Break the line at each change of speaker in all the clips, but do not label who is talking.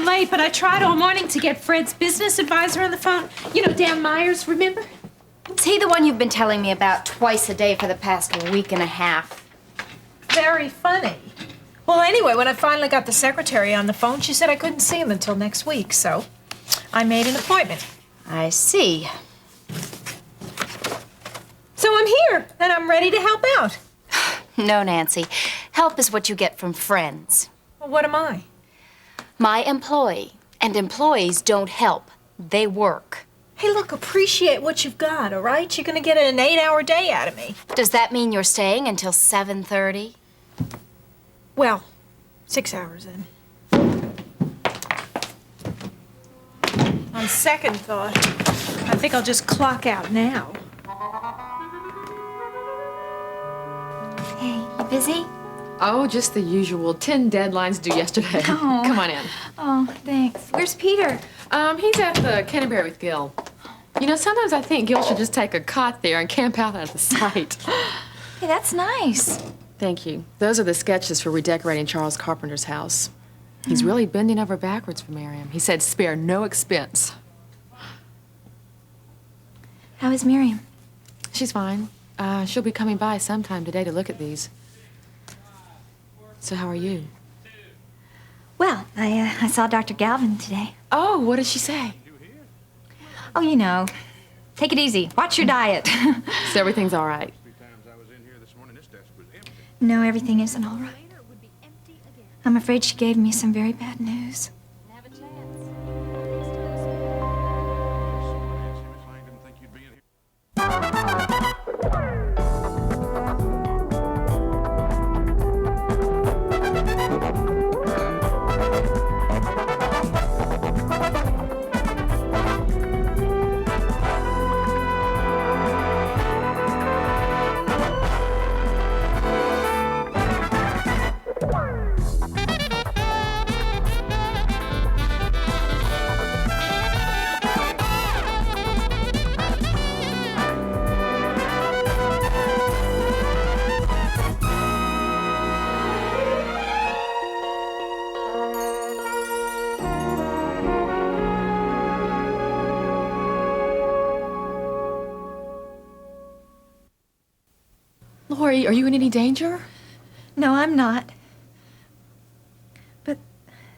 I'm late, but I tried all morning to get Fred's business advisor on the phone. You know, Dan Myers, remember?
Is he the one you've been telling me about twice a day for the past week and a half?
Very funny. Well, anyway, when I finally got the secretary on the phone, she said I couldn't see him until next week, so I made an appointment.
I see.
So I'm here, and I'm ready to help out.
No, Nancy. Help is what you get from friends.
Well, what am I?
My employee. And employees don't help. They work.
Hey, look, appreciate what you've got, all right? You're gonna get an 8-hour day out of me.
Does that mean you're staying until 7:30?
Well, 6 hours then. On second thought, I think I'll just clock out now.
Hey, you busy?
Oh, just the usual. 10 deadlines due yesterday.
Oh.
Come on in.
Oh, thanks. Where's Peter?
He's at the Canterbury with Gil. You know, sometimes I think Gil should just take a cot there and camp out at the site.
Hey, that's nice.
Thank you. Those are the sketches for redecorating Charles Carpenter's house. He's really bending over backwards for Miriam. He said spare no expense.
How is Miriam?
She's fine. She'll be coming by sometime today to look at these. So how are you?
Well, I saw Dr. Galvin today.
Oh, what did she say?
Oh, you know, take it easy. Watch your diet.
So everything's all right.
No, everything isn't all right. I'm afraid she gave me some very bad news.
Lori, are you in any danger?
No, I'm not. But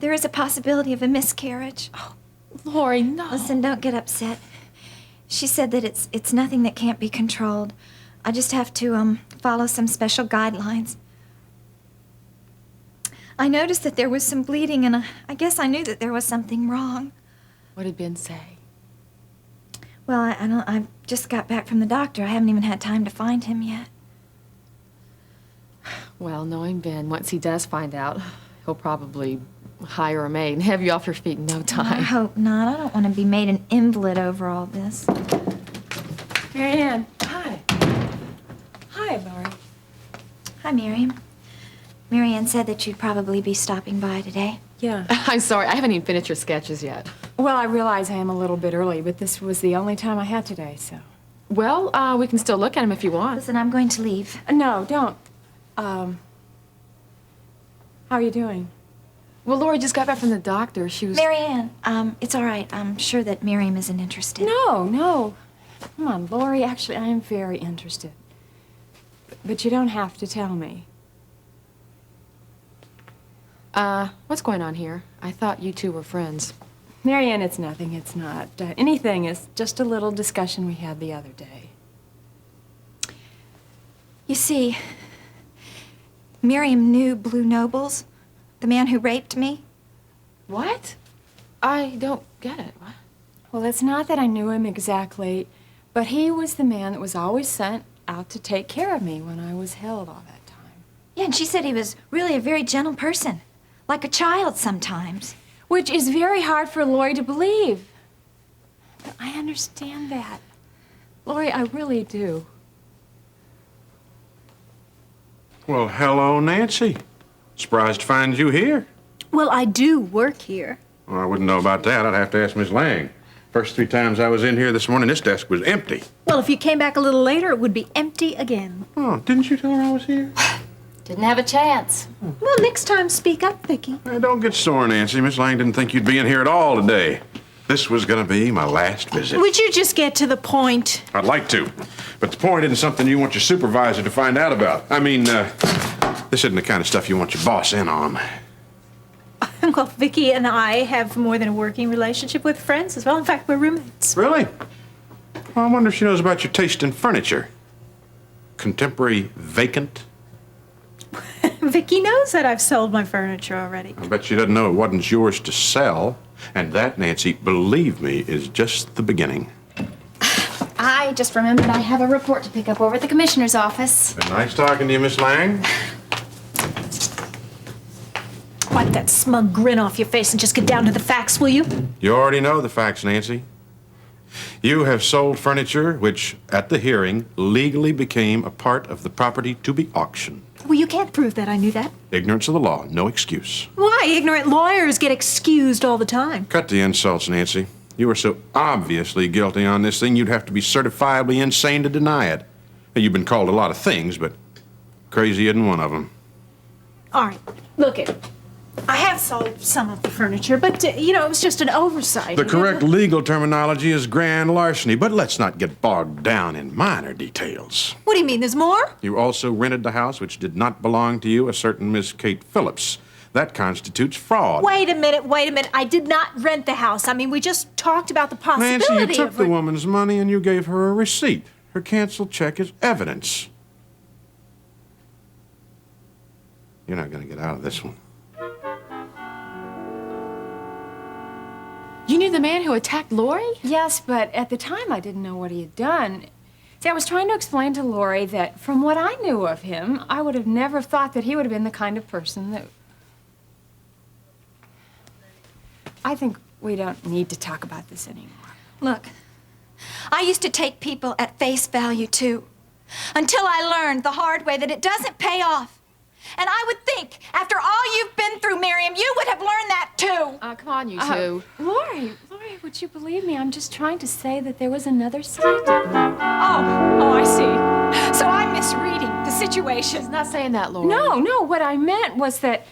there is a possibility of a miscarriage.
Oh, Lori, no.
Listen, don't get upset. She said that it's nothing that can't be controlled. I just have to follow some special guidelines. I noticed that there was some bleeding, and I guess I knew that there was something wrong.
What did Ben say?
Well, I just got back from the doctor. I haven't even had time to find him yet.
Well, knowing Ben, once he does find out, he'll probably hire a maid and have you off your feet in no time.
I hope not. I don't want to be made an invalid over all this.
Marianne, hi. Hi, Lori.
Hi, Miriam. Marianne said that you'd probably be stopping by today.
Yeah.
I'm sorry, I haven't even finished your sketches yet.
Well, I realize I am a little bit early, but this was the only time I had today, so.
Well, we can still look at them if you want.
Listen, I'm going to leave.
No, don't. How are you doing?
Well, Lori just got back from the doctor. She was...
Marianne, it's all right. I'm sure that Miriam isn't interested.
No. Come on, Lori, actually, I am very interested. But you don't have to tell me.
What's going on here? I thought you two were friends.
Marianne, it's nothing. It's not anything. It's just a little discussion we had the other day.
You see, Miriam knew Blue Nobles, the man who raped me.
What? I don't get it. What?
Well, it's not that I knew him exactly, but he was the man that was always sent out to take care of me when I was held all that time.
Yeah, and she said he was really a very gentle person, like a child sometimes.
Which is very hard for Lori to believe. But I understand that. Lori, I really do.
Well, hello, Nancy. Surprised to find you here.
Well, I do work here.
Well, I wouldn't know about that. I'd have to ask Miss Lang. First 3 times I was in here this morning, this desk was empty.
Well, if you came back a little later, it would be empty again.
Oh, didn't you tell her I was here?
Didn't have a chance.
Well, next time, speak up, Vicki.
Hey, don't get sore, Nancy. Miss Lang didn't think you'd be in here at all today. This was gonna be my last visit.
Would you just get to the point?
I'd like to, but the point isn't something you want your supervisor to find out about. I mean, this isn't the kind of stuff you want your boss in on.
Well, Vicki and I have more than a working relationship with friends as well. In fact, we're roommates.
Really? Well, I wonder if she knows about your taste in furniture. Contemporary vacant?
Vicki knows that I've sold my furniture already.
I bet she doesn't know it wasn't yours to sell. And that, Nancy, believe me, is just the beginning.
I just remembered I have a report to pick up over at the commissioner's office.
Been nice talking to you, Miss Lang.
Wipe that smug grin off your face and just get down to the facts, will you?
You already know the facts, Nancy. You have sold furniture which, at the hearing, legally became a part of the property to be auctioned.
Well, you can't prove that I knew that.
Ignorance of the law, no excuse.
Why? Ignorant lawyers get excused all the time.
Cut the insults, Nancy. You are so obviously guilty on this thing, you'd have to be certifiably insane to deny it. Now, you've been called a lot of things, but crazy isn't one of them.
All right, look it. I have sold some of the furniture, but, it was just an oversight.
The correct legal terminology is grand larceny, but let's not get bogged down in minor details.
What do you mean, there's more?
You also rented the house which did not belong to you, a certain Miss Kate Phillips. That constitutes fraud.
Wait a minute. I did not rent the house. I mean, we just talked about the possibility
Nancy, you took
of...
the woman's money and you gave her a receipt. Her canceled check is evidence. You're not going to get out of this one.
You knew the man who attacked Lori?
Yes, but at the time I didn't know what he had done. See, I was trying to explain to Lori that from what I knew of him, I would have never thought that he would have been the kind of person that... I think we don't need to talk about this anymore.
Look, I used to take people at face value, too, until I learned the hard way that it doesn't pay off. And I would think, after all you've been through, Miriam, you would have learned that, too.
Come on, you two.
Lori, would you believe me? I'm just trying to say that there was another side to it.
Oh, I see. So I'm misreading the situation.
She's not saying that, Lori.
No, what I meant was that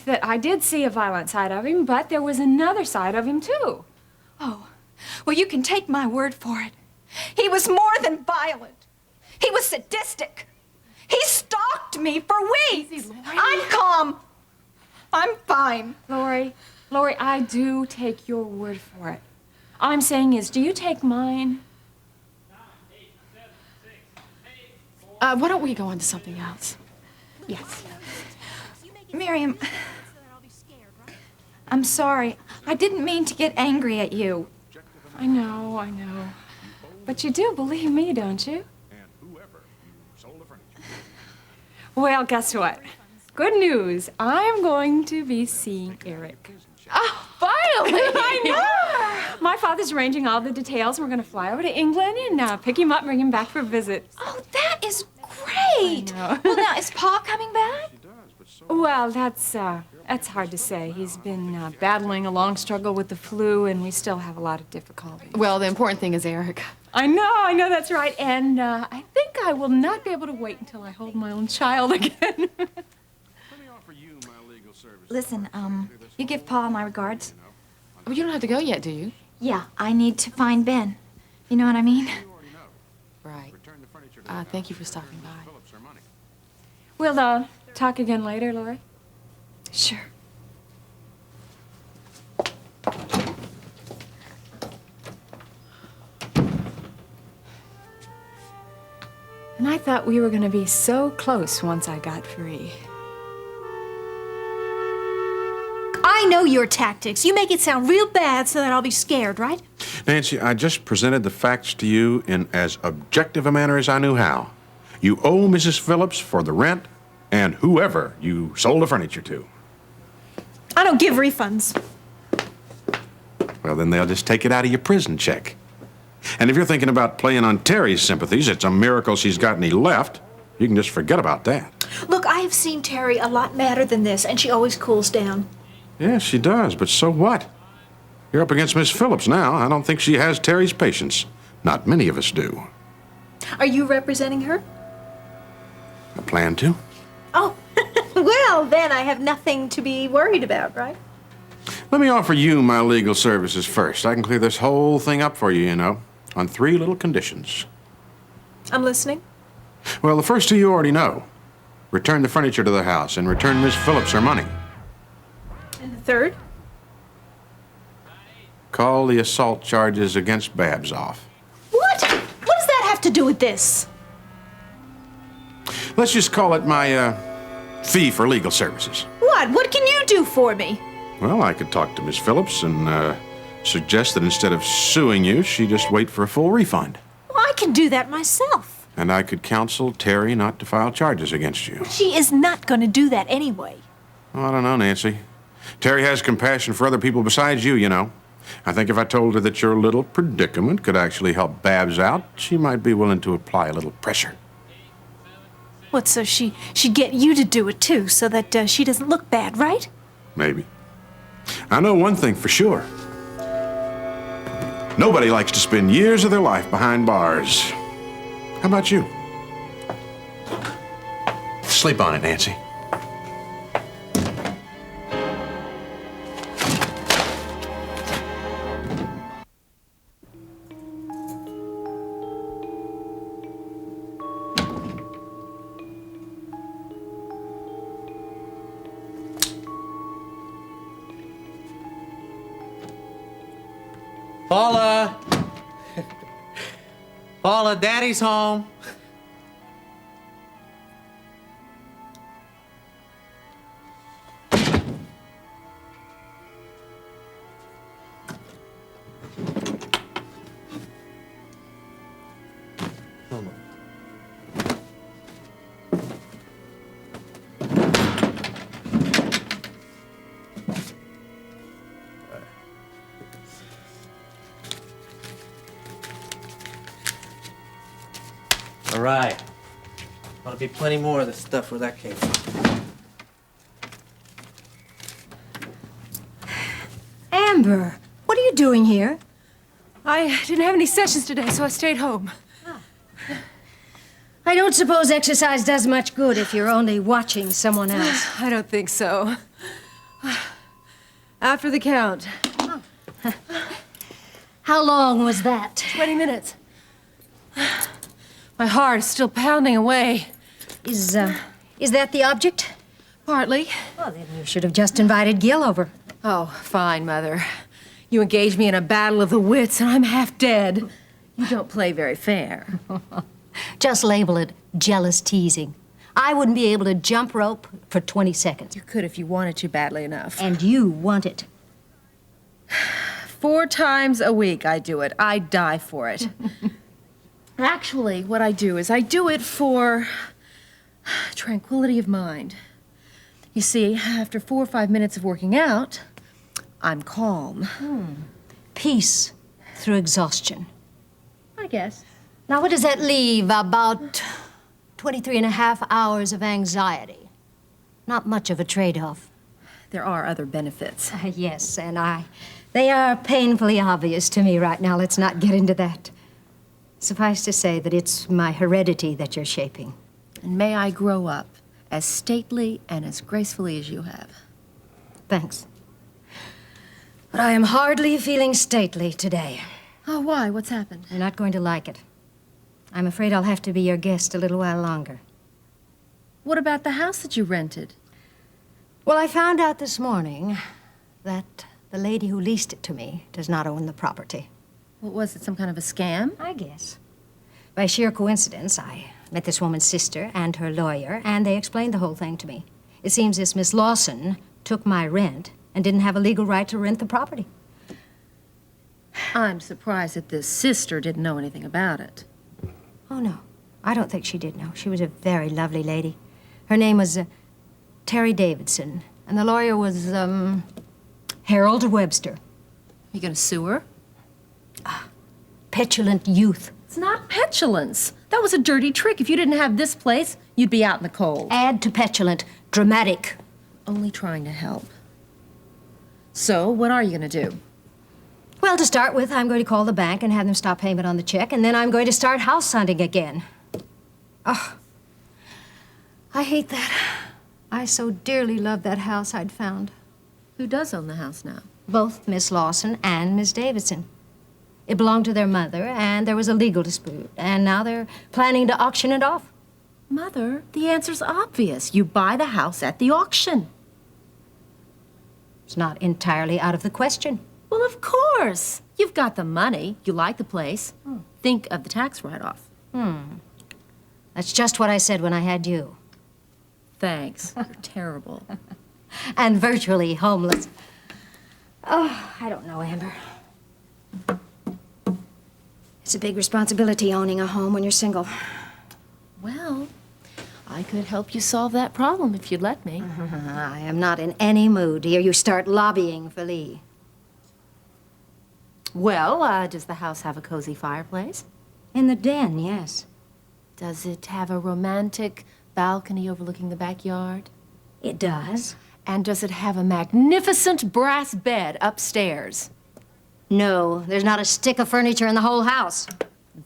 I did see a violent side of him, but there was another side of him, too.
Oh, well, you can take my word for it. He was more than violent. He was sadistic. He stalked me for weeks. I'm calm. I'm fine.
Lori, I do take your word for it. All I'm saying is, do you take mine?
Why don't we go on to something else?
Yes.
Miriam, I'm sorry. I didn't mean to get angry at you.
I know. But you do believe me, don't you? Well, guess what? Good news. I'm going to be seeing Eric.
Oh, finally!
I know! My father's arranging all the details. We're going to fly over to England and pick him up and bring him back for a visit.
Oh, that is great.
I know.
Well, now, is Pa coming back?
Well, that's hard to say. He's been battling a long struggle with the flu, and we still have a lot of difficulty.
Well, the important thing is Eric.
I know, that's right. And I think I will not be able to wait until I hold my own child again.
Listen, you give Pa my regards.
Well, you don't have to go yet, do you?
Yeah, I need to find Ben. You know what I mean?
Right. Thank you for stopping by.
We'll talk again later, Lori.
Sure.
And I thought we were going to be so close once I got free.
I know your tactics. You make it sound real bad so that I'll be scared, right?
Nancy, I just presented the facts to you in as objective a manner as I knew how. You owe Mrs. Phillips for the rent and whoever you sold the furniture to.
I don't give refunds.
Well, then they'll just take it out of your prison check. And if you're thinking about playing on Terry's sympathies, it's a miracle she's got any left. You can just forget about that.
Look, I have seen Terry a lot madder than this, and she always cools down.
Yes, she does, but so what? You're up against Miss Phillips now. I don't think she has Terry's patience. Not many of us do.
Are you representing her?
I plan to.
Oh, Well, then I have nothing to be worried about, right?
Let me offer you my legal services first. I can clear this whole thing up for you, you know, on 3 little conditions.
I'm listening.
Well, the first 2 you already know. Return the furniture to the house and return Miss Phillips her money.
And the third?
Call the assault charges against Babs off.
What? What does that have to do with this?
Let's just call it my fee for legal services.
What? What can you do for me?
Well, I could talk to Miss Phillips and suggest that instead of suing you, she just wait for a full refund.
Well, I can do that myself.
And I could counsel Terry not to file charges against you.
She is not going to do that anyway.
Well, I don't know, Nancy. Terry has compassion for other people besides you, you know. I think if I told her that your little predicament could actually help Babs out, she might be willing to apply a little pressure.
What, so she'd get you to do it too, so that she doesn't look bad, right?
Maybe. I know one thing for sure. Nobody likes to spend years of their life behind bars. How about you? Sleep on it, Nancy.
Paula! Paula, Daddy's home. All right. Ought to be plenty more of the stuff where that came from.
Amber, what are you doing here?
I didn't have any sessions today, so I stayed home.
I don't suppose exercise does much good if you're only watching someone else.
I don't think so. After the count.
How long was that?
20 minutes. My heart is still pounding away.
Is that the object?
Partly.
Well, then you should have just invited Gil over.
Oh, fine, Mother. You engaged me in a battle of the wits, and I'm half dead. You don't play very fair.
Just label it jealous teasing. I wouldn't be able to jump rope for 20 seconds.
You could if you wanted to badly enough.
And you want it.
4 times a week I do it. I die for it. Actually, what I do is I do it for tranquility of mind. You see, after 4 or 5 minutes of working out, I'm calm.
Peace through exhaustion.
I guess.
Now, what does that leave? About 23 and a half hours of anxiety. Not much of a trade-off.
There are other benefits.
Yes, and they are painfully obvious to me right now. Let's not get into that. Suffice to say that it's my heredity that you're shaping.
And may I grow up as stately and as gracefully as you have.
Thanks. But I am hardly feeling stately today.
Oh, why? What's happened?
You're not going to like it. I'm afraid I'll have to be your guest a little while longer.
What about the house that you rented?
Well, I found out this morning that the lady who leased it to me does not own the property.
What was it, some kind of a scam?
I guess. By sheer coincidence, I met this woman's sister and her lawyer, and they explained the whole thing to me. It seems this Miss Lawson took my rent and didn't have a legal right to rent the property.
I'm surprised that this sister didn't know anything about it.
Oh, no. I don't think she did know. She was a very lovely lady. Her name was Terry Davidson, and the lawyer was, Harold Webster.
You gonna sue her?
Petulant youth.
It's not petulance. That was a dirty trick. If you didn't have this place, you'd be out in the cold.
Add to petulant, dramatic.
Only trying to help. So, what are you gonna do?
Well, to start with, I'm going to call the bank and have them stop payment on the check, and then I'm going to start house hunting again. Oh, I hate that. I so dearly loved that house I'd found.
Who does own the house now?
Both Miss Lawson and Miss Davidson. It belonged to their mother, and there was a legal dispute, and now they're planning to auction it off.
Mother, the answer's obvious. You buy the house at the auction.
It's not entirely out of the question.
Well, of course. You've got the money. You like the place. Think of the tax write-off.
That's just what I said when I had you.
Thanks. You're terrible.
And virtually homeless. Oh, I don't know, Amber. It's a big responsibility owning a home when you're single.
Well, I could help you solve that problem if you'd let me.
I am not in any mood to hear you start lobbying for Lee.
Well, does the house have a cozy fireplace?
In the den, yes.
Does it have a romantic balcony overlooking the backyard?
It does.
And does it have a magnificent brass bed upstairs?
No, there's not a stick of furniture in the whole house.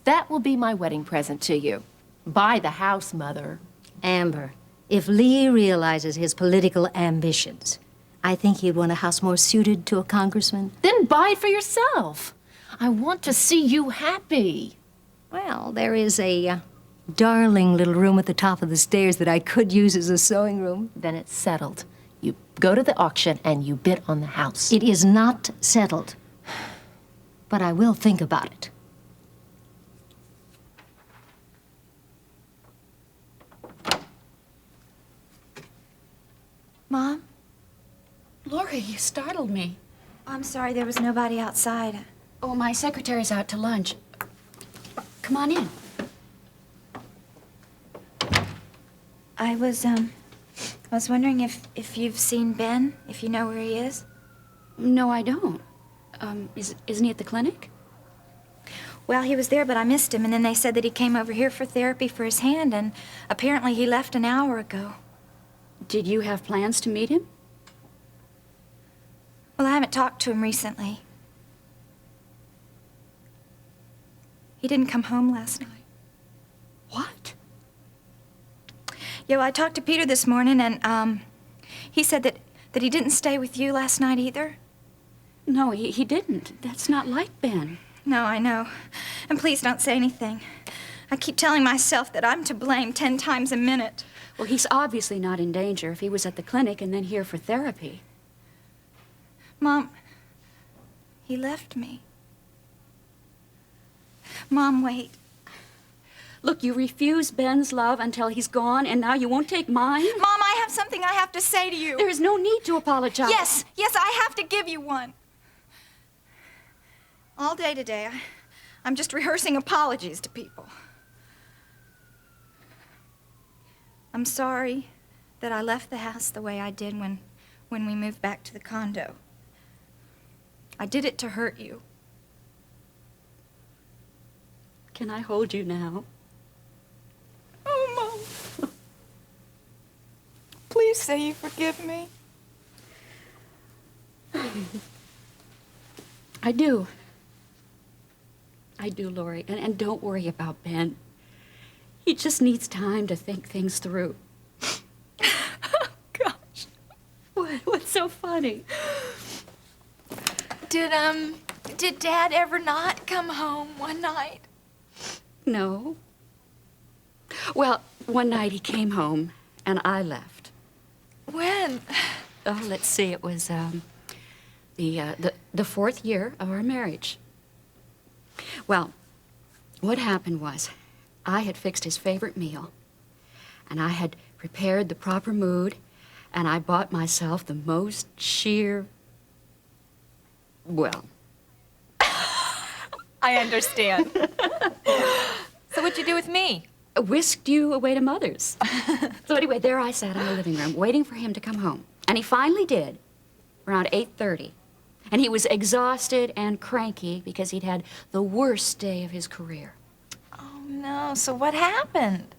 That will be my wedding present to you. Buy the house, Mother.
Amber, if Lee realizes his political ambitions, I think he'd want a house more suited to a congressman.
Then buy it for yourself. I want to see you happy.
Well, there is a darling little room at the top of the stairs that I could use as a sewing room.
Then it's settled. You go to the auction and you bid on the house.
It is not settled, but I will think about it.
Mom?
Lori, you startled me.
I'm sorry, there was nobody outside.
Oh, my secretary's out to lunch. Come on in.
I was wondering if you've seen Ben, if you know where he is.
No, I don't. Isn't he at the clinic?
Well, he was there, but I missed him, and then they said that he came over here for therapy for his hand, and apparently he left an hour ago.
Did you have plans to meet him?
Well, I haven't talked to him recently. He didn't come home last night.
What?
Yeah, well, I talked to Peter this morning, and he said that he didn't stay with you last night either.
No, he didn't. That's not like Ben.
No, I know. And please don't say anything. I keep telling myself that I'm to blame 10 times a minute.
Well, he's obviously not in danger if he was at the clinic and then here for therapy.
Mom, he left me. Mom, wait.
Look, you refuse Ben's love until he's gone, and now you won't take mine?
Mom, I have something I have to say to you.
There is no need to apologize.
Yes, I have to give you one. All day today, I'm just rehearsing apologies to people. I'm sorry that I left the house the way I did when we moved back to the condo. I did it to hurt you.
Can I hold you now?
Oh, Mom. Please say you forgive me.
I do. I do, Lori. And don't worry about Ben. He just needs time to think things through.
Oh, gosh.
What's so funny?
Did Dad ever not come home one night?
No. Well, one night he came home, and I left.
When?
Oh, let's see. It was the fourth year of our marriage. Well, what happened was, I had fixed his favorite meal, and I had prepared the proper mood, and I bought myself the most sheer, well.
I understand. So what'd you do with me?
Whisked you away to Mother's. So anyway, there I sat in the living room, waiting for him to come home. And he finally did, around 8:30. And he was exhausted and cranky because he'd had the worst day of his career.
Oh, no. So what happened?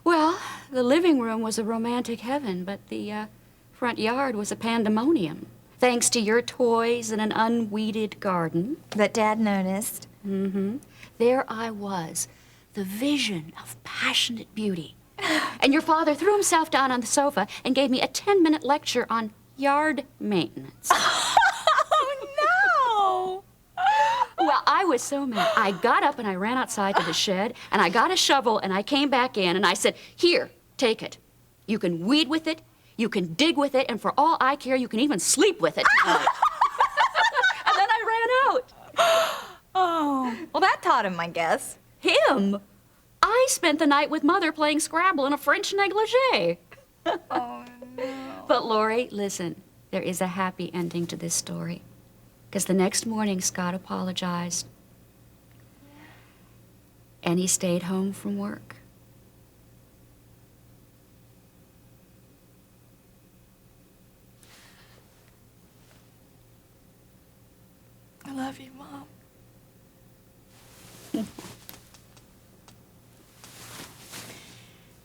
Well, the living room was a romantic heaven, but the front yard was a pandemonium, thanks to your toys and an unweeded garden.
That Dad noticed.
Mm-hmm. There I was, the vision of passionate beauty. And your father threw himself down on the sofa and gave me a 10-minute lecture on yard maintenance.
Oh, no!
Well, I was so mad. I got up and I ran outside to the shed, and I got a shovel, and I came back in, and I said, "Here, take it. You can weed with it, you can dig with it, and for all I care, you can even sleep with it tonight." And then I ran out.
Oh, well, that taught him, I guess.
Him? I spent the night with Mother playing Scrabble in a French negligee.
Oh, no.
But, Lori, listen, there is a happy ending to this story. Because the next morning, Scott apologized. And he stayed home from work.
I love you, Mom.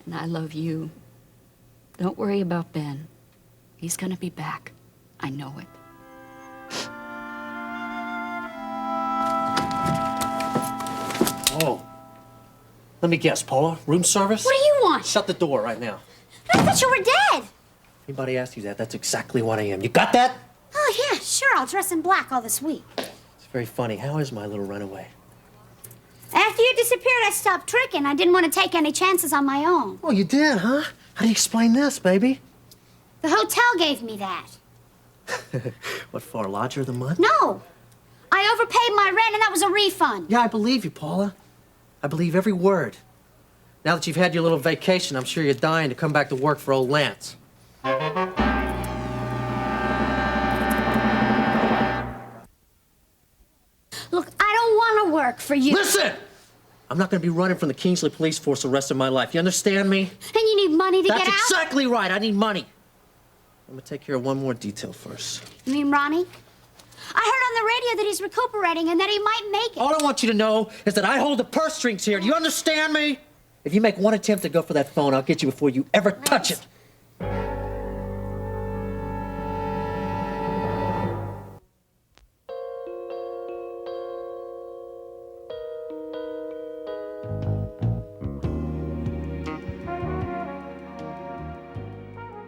And I love you. Don't worry about Ben. He's gonna be back. I know it.
Oh. Let me guess, Paula. Room service?
What do you want?
Shut the door right now.
I thought you were dead.
Anybody asked you that, that's exactly what I am. You got that?
Oh, yeah, sure. I'll dress in black all this week.
It's very funny. How is my little runaway?
After you disappeared, I stopped tricking. I didn't want to take any chances on my own.
Oh, you did, huh? How do you explain this, baby?
The hotel gave me that.
What for, lodger of the month?
No. I overpaid my rent, and that was a refund.
Yeah, I believe you, Paula. I believe every word. Now that you've had your little vacation, I'm sure you're dying to come back to work for old Lance.
Look, I don't want to work for you.
Listen! I'm not going to be running from the Kingsley police force the rest of my life. You understand me?
And you need money to
That's
get out?
exactly right. I need money. I'm going to take care of one more detail first.
You mean Ronnie? I heard on the radio that he's recuperating and that he might make it.
All I want you to know is that I hold the purse strings here. Do you understand me? If you make one attempt to go for that phone, I'll get you before you ever touch it.